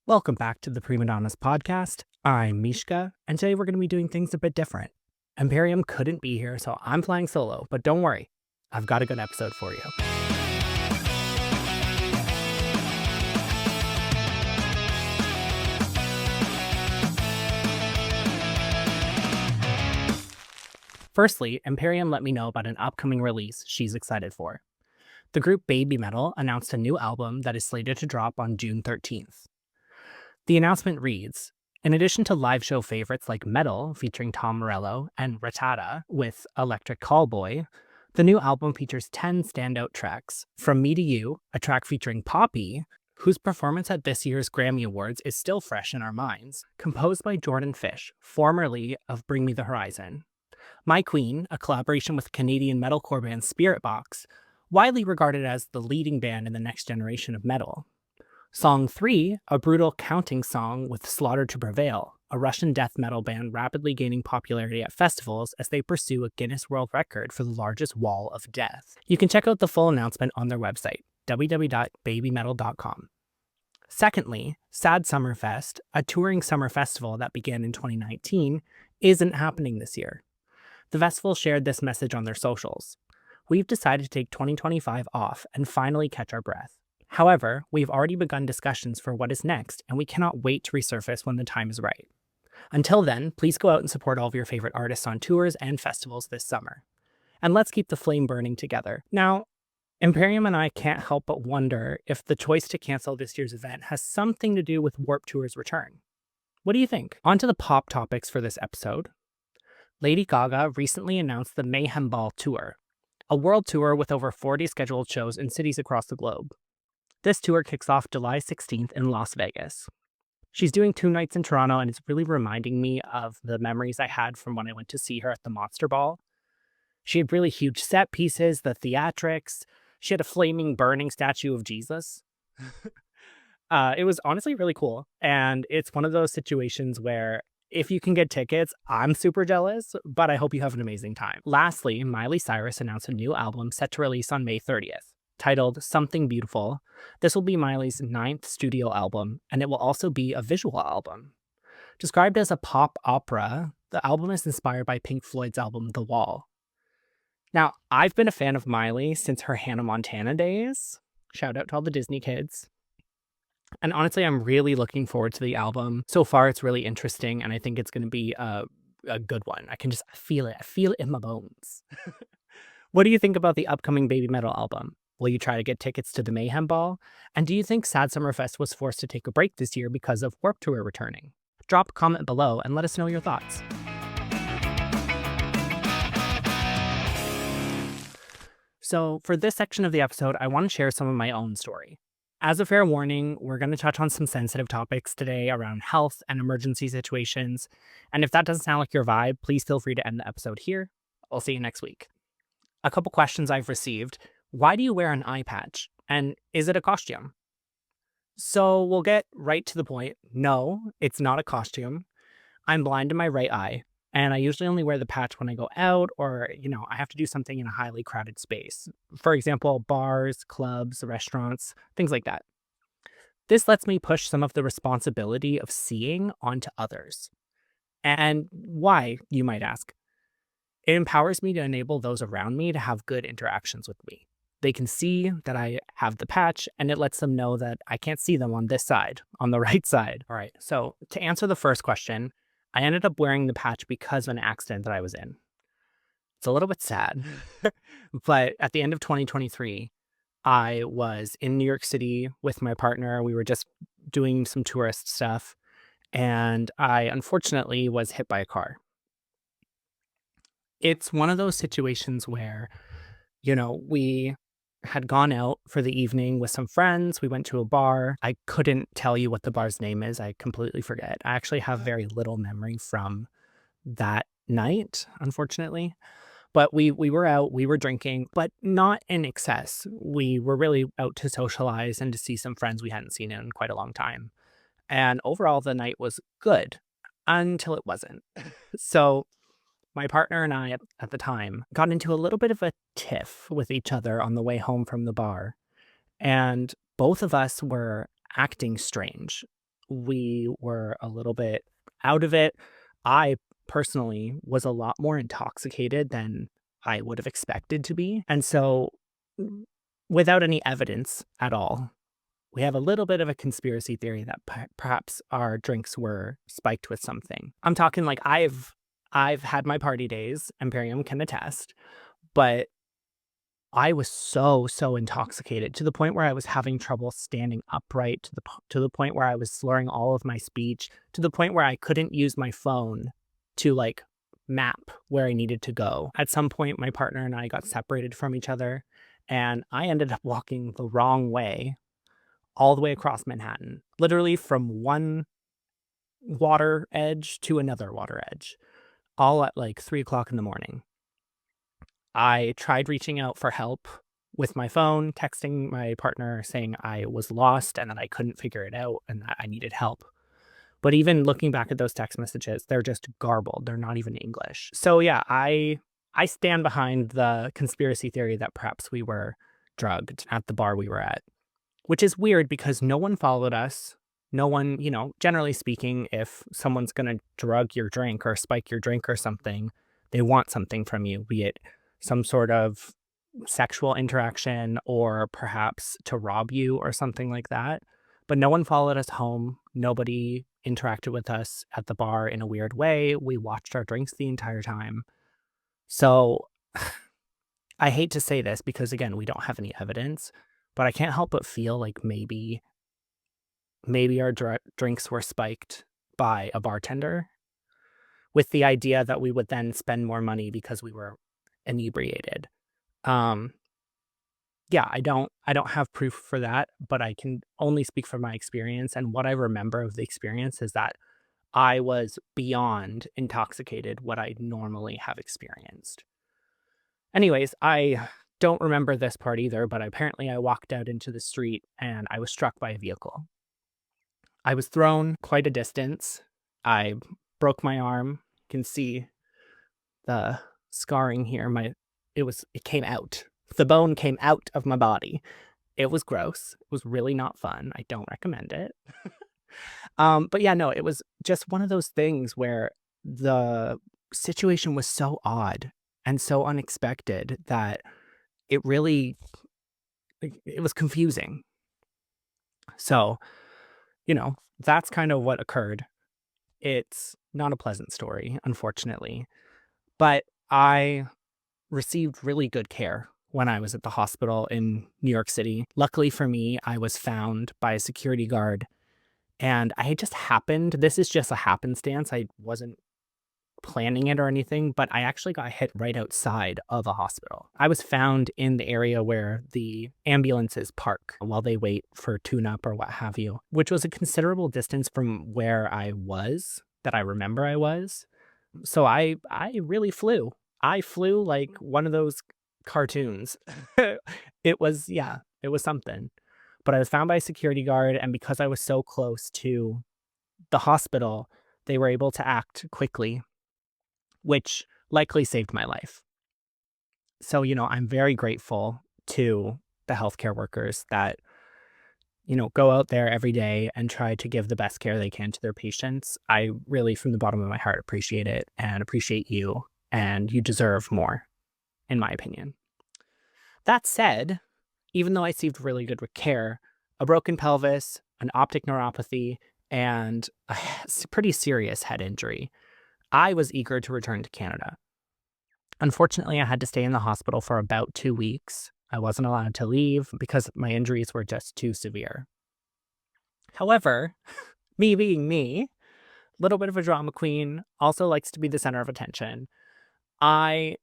Welcome back to the PremoDonnas podcast. I'm Mishka, and today we're going to be doing things a bit different. Imperium couldn't be here, so I'm flying solo, but don't worry, I've got a good episode for you. Firstly, Imperium let me know about an upcoming release she's excited for. The group Baby Metal announced a new album that is slated to drop on June 13th. The announcement reads, in addition to live show favorites like Metal featuring Tom Morello and Rattata with Electric Callboy, the new album features 10 standout tracks. From Me to You, a track featuring Poppy, whose performance at this year's Grammy Awards is still fresh in our minds, composed by Jordan Fish, formerly of Bring Me the Horizon. My Queen, a collaboration with Canadian metalcore band Spiritbox, widely regarded as the leading band in the next generation of metal. Song 3, a brutal counting song with Slaughter to Prevail, a Russian death metal band rapidly gaining popularity at festivals as they pursue a Guinness World Record for the largest wall of death. You can check out the full announcement on their website, www.babymetal.com. Secondly, Sad Summerfest, a touring summer festival that began in 2019, isn't happening this year. The festival shared this message on their socials. We've decided to take 2025 off and finally catch our breath. However, we've already begun discussions for what is next, and we cannot wait to resurface when the time is right. Until then, please go out and support all of your favorite artists on tours and festivals this summer. And let's keep the flame burning together. Now, Imperium and I can't help but wonder if the choice to cancel this year's event has something to do with Warped Tour's return. What do you think? On to the pop topics for this episode. Lady Gaga recently announced the Mayhem Ball Tour, a world tour with over 40 scheduled shows in cities across the globe. This tour kicks off July 16th in Las Vegas. She's doing 2 nights in Toronto, and it's really reminding me of the memories I had from when I went to see her at the Monster Ball. She had really huge set pieces, the theatrics. She had a flaming, burning statue of Jesus. It was honestly really cool, and it's one of those situations where if you can get tickets, I'm super jealous, but I hope you have an amazing time. Lastly, Miley Cyrus announced a new album set to release on May 30th. Titled Something Beautiful. This will be Miley's 9th studio album, and it will also be a visual album. Described as a pop opera, the album is inspired by Pink Floyd's album The Wall. Now, I've been a fan of Miley since her Hannah Montana days. Shout out to all the Disney kids. And honestly, I'm really looking forward to the album. So far, it's really interesting, and I think it's going to be a good one. I can just feel it. I feel it in my bones. What do you think about the upcoming Baby Metal album? Will you try to get tickets to the Mayhem Ball? And do you think Sad Summerfest was forced to take a break this year because of Warped Tour returning? Drop a comment below and let us know your thoughts. So for this section of the episode, I want to share some of my own story. As a fair warning, we're going to touch on some sensitive topics today around health and emergency situations. And if that doesn't sound like your vibe, please feel free to end the episode here. I'll see you next week. A couple questions I've received. Why do you wear an eye patch? And is it a costume? So we'll get right to the point. No, it's not a costume. I'm blind in my right eye, and I usually only wear the patch when I go out or, I have to do something in a highly crowded space. For example, bars, clubs, restaurants, things like that. This lets me push some of the responsibility of seeing onto others. And why, you might ask? It empowers me to enable those around me to have good interactions with me. They can see that I have the patch, and it lets them know that I can't see them on this side, on the right side. All right, so to answer the first question, I ended up wearing the patch because of an accident that I was in. It's a little bit sad, but at the end of 2023, I was in New York City with my partner. We were just doing some tourist stuff, and I unfortunately was hit by a car. It's one of those situations where, we had gone out for the evening with some friends. We went to a bar. I couldn't tell you what the bar's name is. I completely forget. I actually have very little memory from that night, unfortunately. But we were out, we were drinking, but not in excess. We were really out to socialize and to see some friends we hadn't seen in quite a long time. And overall, the night was good until it wasn't. So my partner and I at the time got into a little bit of a tiff with each other on the way home from the bar. And both of us were acting strange we were a little bit out of it. I personally was a lot more intoxicated than I would have expected to be. And so, without any evidence at all, we have a little bit of a conspiracy theory that perhaps our drinks were spiked with something. I'm talking like I've had my party days, Imperium can attest, but I was so intoxicated to the point where I was having trouble standing upright, to the point where I was slurring all of my speech, to the point where I couldn't use my phone to, like, map where I needed to go. At some point, my partner and I got separated from each other, and I ended up walking the wrong way all the way across Manhattan, literally from one water edge to another water edge, all at, like, 3 o'clock in the morning. I tried reaching out for help with my phone, texting my partner saying I was lost and that I couldn't figure it out and that I needed help. But even looking back at those text messages, they're just garbled. They're not even English. So yeah, I stand behind the conspiracy theory that perhaps we were drugged at the bar we were at, which is weird because no one followed us. No one, generally speaking, if someone's going to drug your drink or spike your drink or something, they want something from you, be it some sort of sexual interaction or perhaps to rob you or something like that. But no one followed us home. Nobody interacted with us at the bar in a weird way. We watched our drinks the entire time. So I hate to say this because, again, we don't have any evidence, but I can't help but feel like maybe our drinks were spiked by a bartender with the idea that we would then spend more money because we were inebriated. Um, yeah, I don't have proof for that, but I can only speak from my experience, and what I remember of the experience is that I was beyond intoxicated what I normally have experienced. Anyways, I don't remember this part either, but apparently I walked out into the street and I was struck by a vehicle. I was thrown quite a distance. I broke my arm. You can see the scarring here. It came out. The bone came out of my body. It was gross. It was really not fun. I don't recommend it. But yeah, no, it was just one of those things where the situation was so odd and so unexpected that it really it was confusing. So, that's kind of what occurred. It's not a pleasant story, unfortunately, but I received really good care when I was at the hospital in New York City. Luckily for me, I was found by a security guard, and this is just a happenstance. I wasn't planning it or anything, but I actually got hit right outside of a hospital. I was found in the area where the ambulances park while they wait for tune-up or what have you, which was a considerable distance from where I was, that I remember I was. So I really flew. I flew like one of those cartoons. It was something. But I was found by a security guard, and because I was so close to the hospital, they were able to act quickly, which likely saved my life. So, I'm very grateful to the healthcare workers that, go out there every day and try to give the best care they can to their patients. I really, from the bottom of my heart, appreciate it and appreciate you, and you deserve more, in my opinion. That said, even though I received really good care, a broken pelvis, an optic neuropathy, and a pretty serious head injury, I was eager to return to Canada. Unfortunately, I had to stay in the hospital for about 2 weeks. I wasn't allowed to leave because my injuries were just too severe. However, me being me, little bit of a drama queen, also likes to be the center of attention. I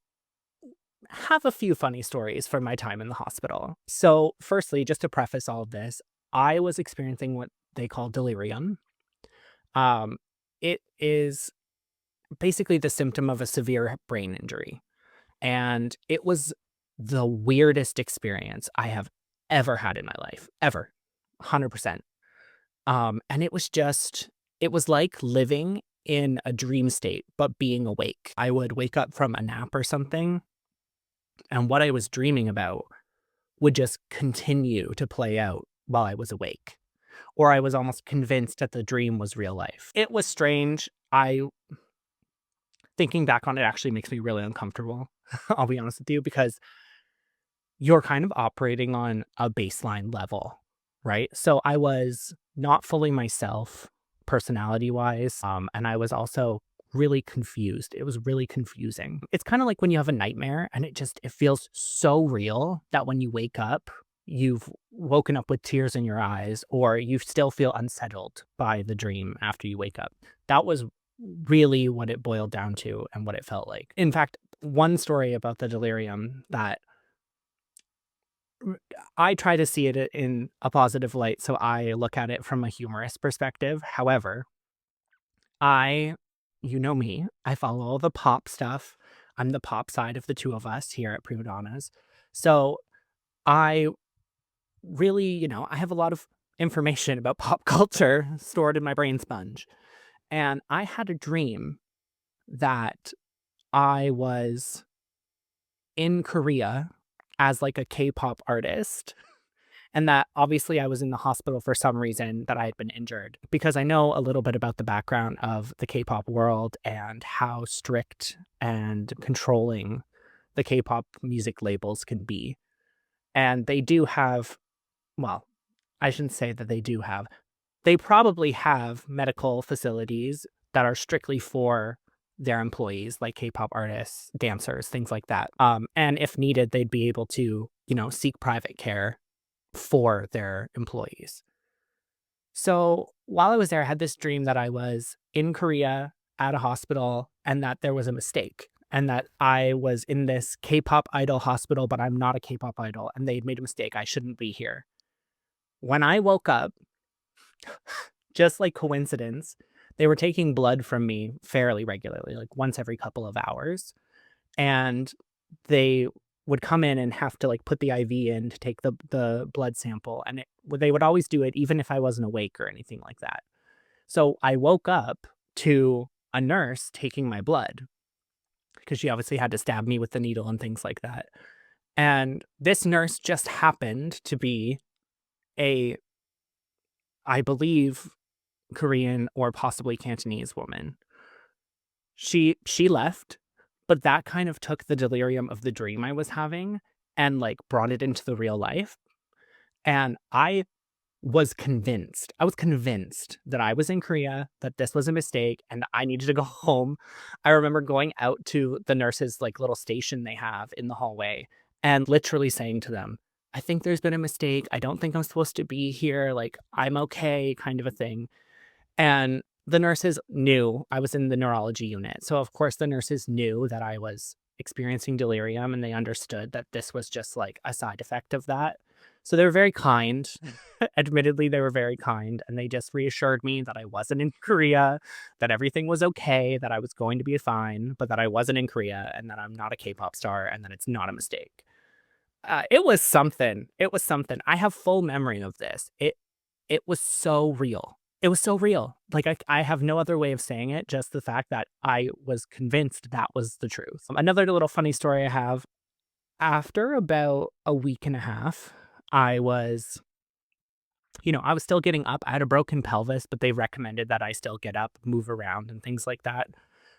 have a few funny stories from my time in the hospital. So, firstly, just to preface all of this, I was experiencing what they call delirium. It is basically the symptom of a severe brain injury. And it was the weirdest experience I have ever had in my life, ever. 100%. And it was like living in a dream state, but being awake. I would wake up from a nap or something, and what I was dreaming about would just continue to play out while I was awake. or I was almost convinced that the dream was real life. It was strange. Thinking back on it actually makes me really uncomfortable. I'll be honest with you, because you're kind of operating on a baseline level, right? So I was not fully myself personality wise. And I was also really confused. It was really confusing. It's kind of like when you have a nightmare and it feels so real that when you wake up, you've woken up with tears in your eyes, or you still feel unsettled by the dream after you wake up. That was really what it boiled down to and what it felt like. In fact, one story about the delirium that I try to see it in a positive light, so I look at it from a humorous perspective. However, you know me, I follow all the pop stuff. I'm the pop side of the two of us here at PremoDonnas. So I really, I have a lot of information about pop culture stored in my brain sponge. And I had a dream that I was in Korea as like a K-pop artist, and that obviously I was in the hospital for some reason, that I had been injured, because I know a little bit about the background of the K-pop world and how strict and controlling the K-pop music labels can be. And they do have, well, I shouldn't say that they do have, they probably have medical facilities that are strictly for their employees, like K-pop artists, dancers, things like that. And if needed, they'd be able to, seek private care for their employees. So while I was there, I had this dream that I was in Korea at a hospital and that there was a mistake, and that I was in this K-pop idol hospital, but I'm not a K-pop idol, and they'd made a mistake. I shouldn't be here. When I woke up, just like coincidence, they were taking blood from me fairly regularly, like once every couple of hours. And they would come in and have to like put the IV in to take the blood sample. And they would always do it even if I wasn't awake or anything like that. So I woke up to a nurse taking my blood, because she obviously had to stab me with the needle and things like that. And this nurse just happened to be I believe, Korean or possibly Cantonese woman. She left, but that kind of took the delirium of the dream I was having and like brought it into the real life. And I was convinced. I was convinced that I was in Korea, that this was a mistake, and I needed to go home. I remember going out to the nurses' like little station they have in the hallway and literally saying to them, I think there's been a mistake. I don't think I'm supposed to be here. Like, I'm okay, kind of a thing. And the nurses knew I was in the neurology unit. So, of course, the nurses knew that I was experiencing delirium, and they understood that this was just like a side effect of that. So they were very kind. Admittedly, they were very kind. And they just reassured me that I wasn't in Korea, that everything was okay, that I was going to be fine, but that I wasn't in Korea, and that I'm not a K-pop star, and that it's not a mistake. It was something. It was something. I have full memory of this. It was so real. It was so real. Like, I have no other way of saying it, just the fact that I was convinced that was the truth. Another little funny story I have, after about a week and a half, I was still getting up. I had a broken pelvis, but they recommended that I still get up, move around, and things like that.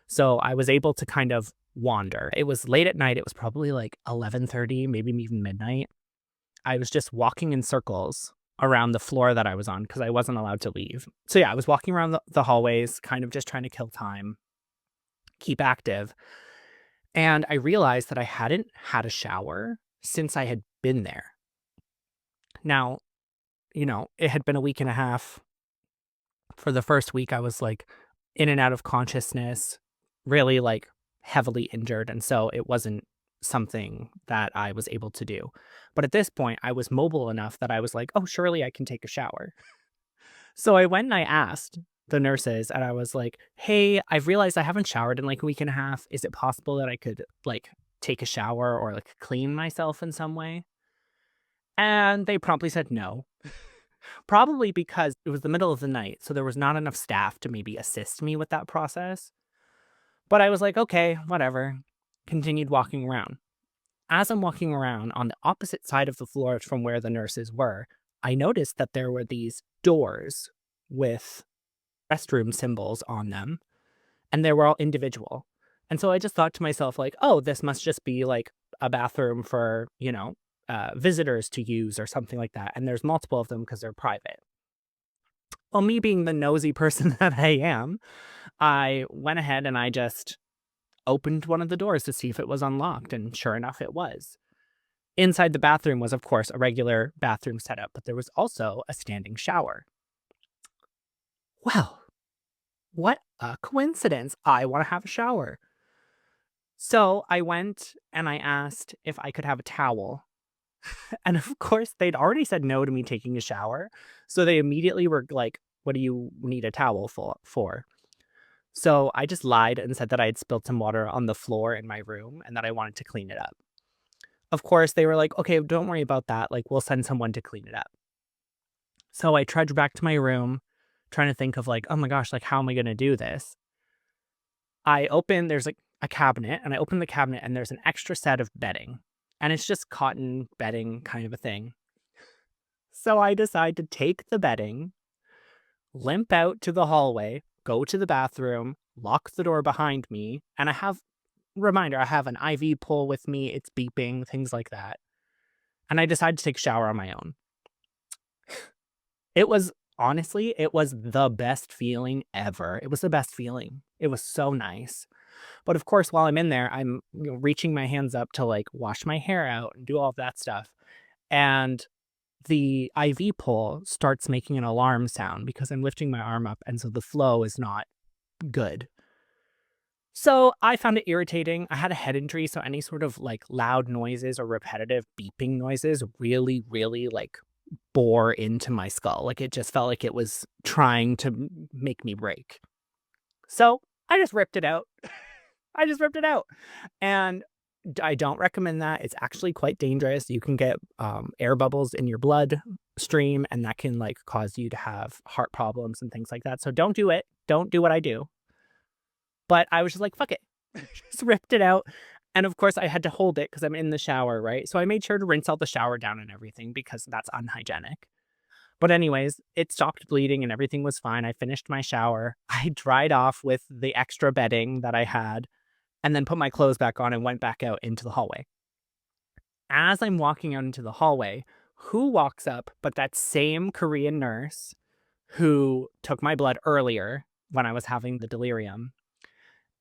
So I was able to kind of wander. It was late at night. It was probably like 11:30, maybe even midnight. I was just walking in circles around the floor that I was on because I wasn't allowed to leave. So yeah, I was walking around the hallways, kind of just trying to kill time, keep active. And I realized that I hadn't had a shower since I had been there. Now, it had been a week and a half. For the first week, I was like in and out of consciousness, really like heavily injured. And so it wasn't something that I was able to do. But at this point, I was mobile enough that I was like, oh, surely I can take a shower. So I went and I asked the nurses, and I was like, hey, I've realized I haven't showered in like a week and a half. Is it possible that I could like take a shower or like clean myself in some way? And they promptly said no. Probably because it was the middle of the night, so there was not enough staff to maybe assist me with that process. But I was like, okay, whatever. Continued walking around. As I'm walking around on the opposite side of the floor from where the nurses were, I noticed that there were these doors with restroom symbols on them, and they were all individual. And so I just thought to myself, like, oh, this must just be like a bathroom for, visitors to use or something like that. And there's multiple of them because they're private. Well, me being the nosy person that I am, I went ahead and I just opened one of the doors to see if it was unlocked. And sure enough, it was. Inside the bathroom was, of course, a regular bathroom setup, but there was also a standing shower. Well, what a coincidence. I want to have a shower. So I went and I asked if I could have a towel. And of course, they'd already said no to me taking a shower. So they immediately were like, what do you need a towel for? So I just lied and said that I had spilled some water on the floor in my room and that I wanted to clean it up. Of course, they were like, okay, don't worry about that. Like, we'll send someone to clean it up. So I trudged back to my room, trying to think of like, oh my gosh, like, how am I going to do this? There's like a cabinet, and I open the cabinet and there's an extra set of bedding. And it's just cotton bedding kind of a thing. So I decide to take the bedding, limp out to the hallway, go to the bathroom, lock the door behind me, and I have an IV pole with me, it's beeping, things like that. And I decide to take a shower on my own. It was the best feeling ever. It was the best feeling. It was so nice. But of course, while I'm in there, I'm reaching my hands up to like wash my hair out and do all of that stuff. And the IV pole starts making an alarm sound because I'm lifting my arm up. And so the flow is not good. So I found it irritating. I had a head injury. So any sort of like loud noises or repetitive beeping noises really, really like bore into my skull. Like it just felt like it was trying to make me break. So I just ripped it out. And I don't recommend that. It's actually quite dangerous. You can get air bubbles in your blood stream, and that can like cause you to have heart problems and things like that. So don't do it. Don't do what I do. But I was just like, fuck it. Just ripped it out. And of course, I had to hold it because I'm in the shower, right? So I made sure to rinse out the shower down and everything because that's unhygienic. But anyways, it stopped bleeding and everything was fine. I finished my shower. I dried off with the extra bedding that I had and then put my clothes back on and went back out into the hallway. As I'm walking out into the hallway, who walks up but that same Korean nurse who took my blood earlier when I was having the delirium.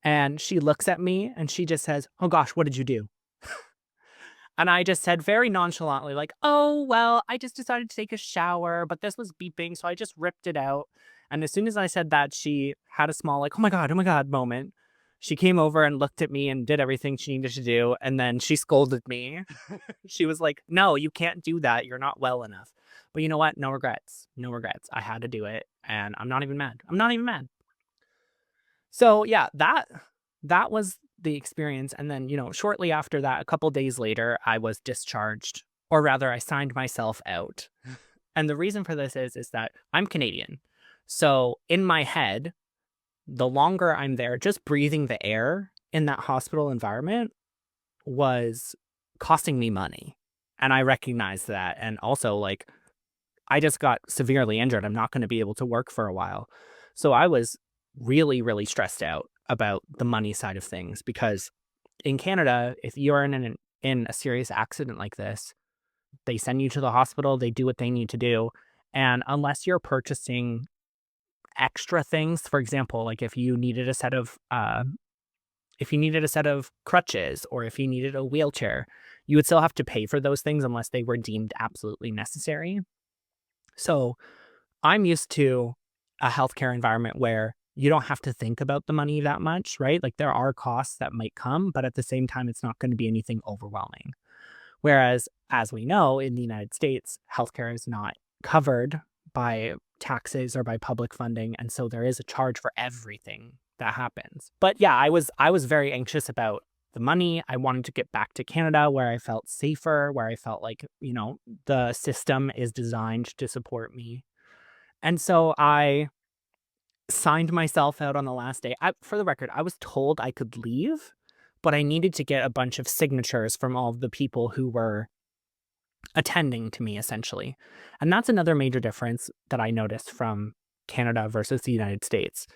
And she looks at me and she just says, "Oh gosh, what did you do?" And I just said very nonchalantly, like, "Oh, well, I just decided to take a shower, but this was beeping, so I just ripped it out." And as soon as I said that, she had a small, like, oh my God moment. She came over and looked at me and did everything she needed to do. And then she scolded me. She was like, "No, you can't do that. You're not well enough." But you know what? No regrets. No regrets. I had to do it. And I'm not even mad. So yeah, that was the experience. And then, shortly after that, a couple days later, I was discharged, or rather I signed myself out. And the reason for this is that I'm Canadian. So in my head, the longer I'm there, just breathing the air in that hospital environment was costing me money. And I recognized that. And also, like, I just got severely injured. I'm not going to be able to work for a while. So I was really, really stressed out about the money side of things because in Canada, if you're in a serious accident like this, they send you to the hospital, they do what they need to do. And unless you're purchasing extra things, for example, like if you needed a set of crutches or if you needed a wheelchair, you would still have to pay for those things unless they were deemed absolutely necessary. So I'm used to a healthcare environment where you don't have to think about the money that much, right? Like there are costs that might come, but at the same time, it's not going to be anything overwhelming. Whereas, as we know, in the United States, healthcare is not covered by taxes or by public funding. And so there is a charge for everything that happens. But yeah, I was very anxious about the money. I wanted to get back to Canada where I felt safer, where I felt like, the system is designed to support me. And so I signed myself out on the last day. For the record, I was told I could leave, but I needed to get a bunch of signatures from all of the people who were attending to me essentially. And that's another major difference that I noticed from Canada versus the United States.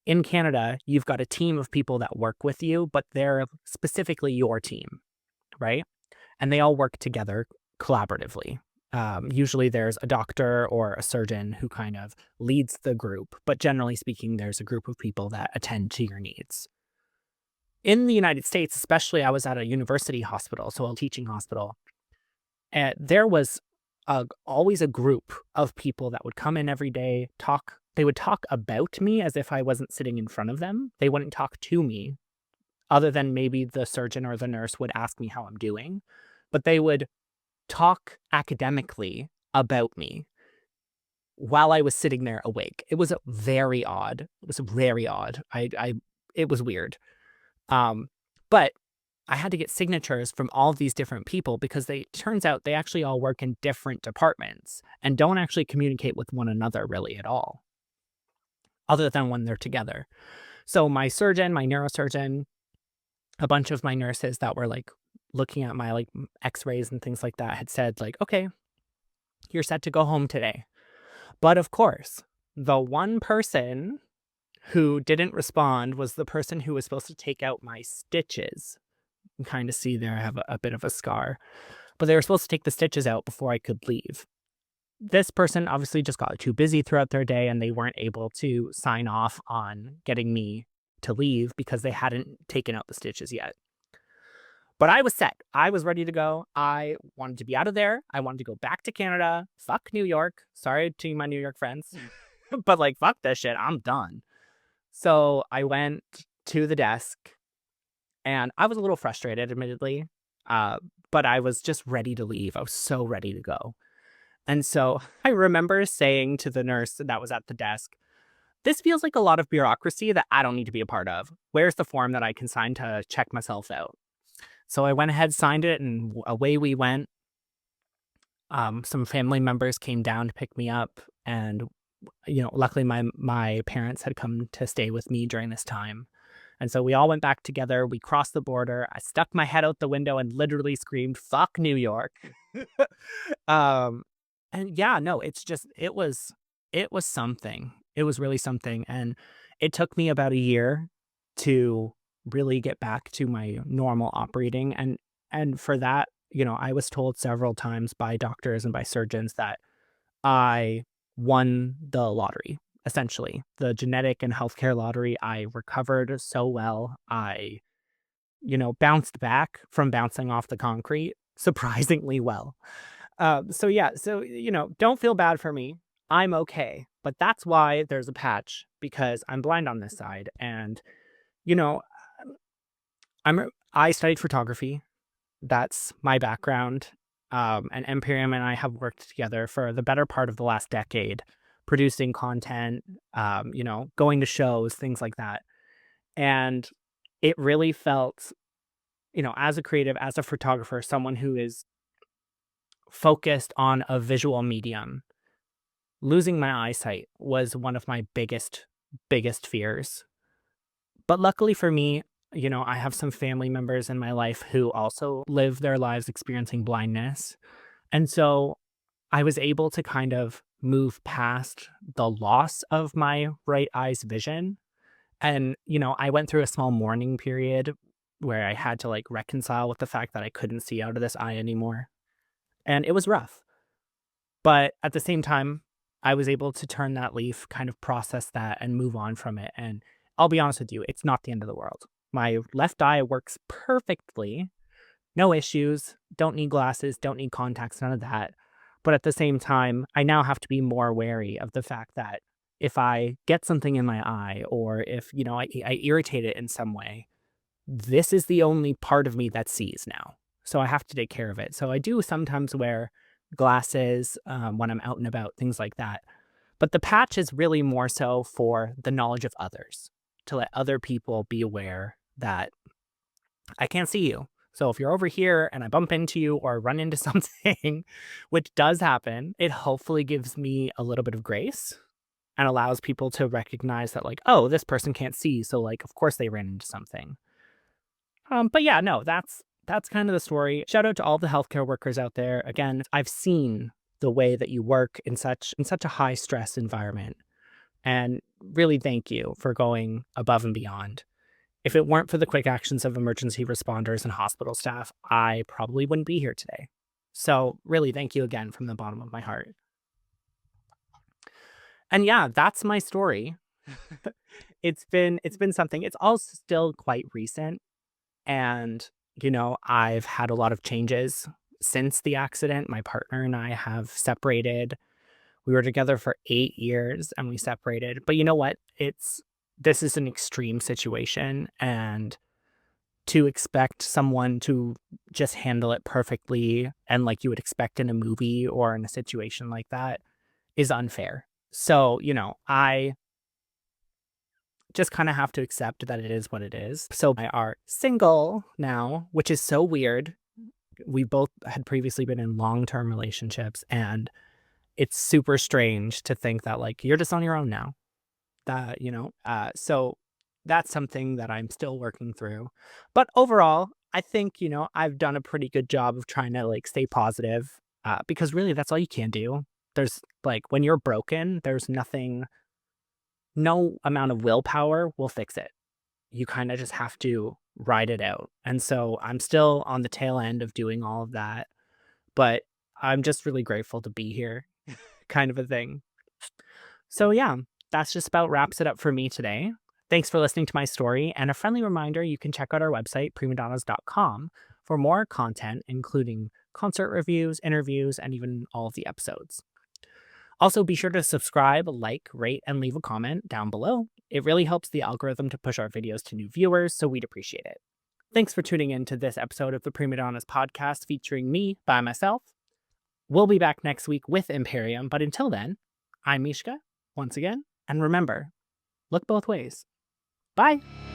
In Canada, you've got a team of people that work with you, but they're specifically your team, right? And they all work together collaboratively. Usually there's a doctor or a surgeon who kind of leads the group, but generally speaking, there's a group of people that attend to your needs. In the United States, especially, I was at a university hospital, so a teaching hospital, and there was always a group of people that would come in every day, talk. They would talk about me as if I wasn't sitting in front of them. They wouldn't talk to me, other than maybe the surgeon or the nurse would ask me how I'm doing, but they would talk academically about me while I was sitting there awake. It was very odd. It was very odd. It was weird. But I had to get signatures from all of these different people because turns out they actually all work in different departments and don't actually communicate with one another really at all, other than when they're together. So my surgeon, my neurosurgeon, a bunch of my nurses that were like looking at my like x-rays and things like that had said like, okay, you're set to go home today. But of course, the one person who didn't respond was the person who was supposed to take out my stitches. You can kind of see there I have a bit of a scar, but they were supposed to take the stitches out before I could leave. This person obviously just got too busy throughout their day and they weren't able to sign off on getting me to leave because they hadn't taken out the stitches yet. But I was set. I was ready to go. I wanted to be out of there. I wanted to go back to Canada. Fuck New York. Sorry to my New York friends. But like, fuck this shit. I'm done. So I went to the desk and I was a little frustrated, admittedly. But I was just ready to leave. I was so ready to go. And so I remember saying to the nurse that was at the desk, this feels like a lot of bureaucracy that I don't need to be a part of. Where's the form that I can sign to check myself out? So I went ahead, signed it, and away we went. Some family members came down to pick me up, and luckily my parents had come to stay with me during this time. And so we all went back together. We crossed the border. I stuck my head out the window and literally screamed, "Fuck New York." And yeah, no, it was something. It was really something. And it took me about a year to really get back to my normal operating. And for that, I was told several times by doctors and by surgeons that I won the lottery, essentially. The genetic and healthcare lottery. I recovered so well. I, bounced back from bouncing off the concrete surprisingly well. So yeah, so, don't feel bad for me. I'm okay. But that's why there's a patch, because I'm blind on this side. And, you know, I studied photography. That's my background. And Imperium and I have worked together for the better part of the last decade, producing content, going to shows, things like that. And it really felt, as a creative, as a photographer, someone who is focused on a visual medium, losing my eyesight was one of my biggest fears. But luckily for me, I have some family members in my life who also live their lives experiencing blindness. And so I was able to kind of move past the loss of my right eye's vision. And, I went through a small mourning period where I had to like reconcile with the fact that I couldn't see out of this eye anymore. And it was rough. But at the same time, I was able to turn that leaf, kind of process that and move on from it. And I'll be honest with you, it's not the end of the world. My left eye works perfectly. No issues. Don't need glasses. Don't need contacts. None of that. But at the same time, I now have to be more wary of the fact that if I get something in my eye or if, I irritate it in some way, this is the only part of me that sees now. So I have to take care of it. So I do sometimes wear glasses when I'm out and about, things like that. But the patch is really more so for the knowledge of others, to let other people be aware that I can't see you. So if you're over here and I bump into you or run into something, which does happen, it hopefully gives me a little bit of grace and allows people to recognize that like, oh, this person can't see. So like, of course they ran into something. But yeah, no, that's that's kind of the story. Shout out to all the healthcare workers out there. Again, I've seen the way that you work in such a high stress environment. And really thank you for going above and beyond. If it weren't for the quick actions of emergency responders and hospital staff, I probably wouldn't be here today. So, really thank you again from the bottom of my heart. And yeah, that's my story. It's been something. It's all still quite recent, and I've had a lot of changes since the accident. My partner and I have separated. We were together for 8 years and we separated. But you know what? This is an extreme situation, and to expect someone to just handle it perfectly and like you would expect in a movie or in a situation like that is unfair. So, I just kind of have to accept that it is what it is. So I are single now, which is so weird. We both had previously been in long-term relationships, and it's super strange to think that like you're just on your own now. So that's something that I'm still working through. But overall, I think, I've done a pretty good job of trying to like stay positive, because really that's all you can do. There's like when you're broken, there's nothing, no amount of willpower will fix it. You kind of just have to ride it out. And so I'm still on the tail end of doing all of that, but I'm just really grateful to be here, kind of a thing. So yeah, that's just about wraps it up for me today. Thanks for listening to my story, and a friendly reminder, you can check out our website, PremoDonnas.com, for more content, including concert reviews, interviews, and even all of the episodes. Also, be sure to subscribe, like, rate, and leave a comment down below. It really helps the algorithm to push our videos to new viewers, so we'd appreciate it. Thanks for tuning in to this episode of the PremoDonnas podcast featuring me by myself. We'll be back next week with Imperium, but until then, I'm Mishka, once again, and remember, look both ways. Bye!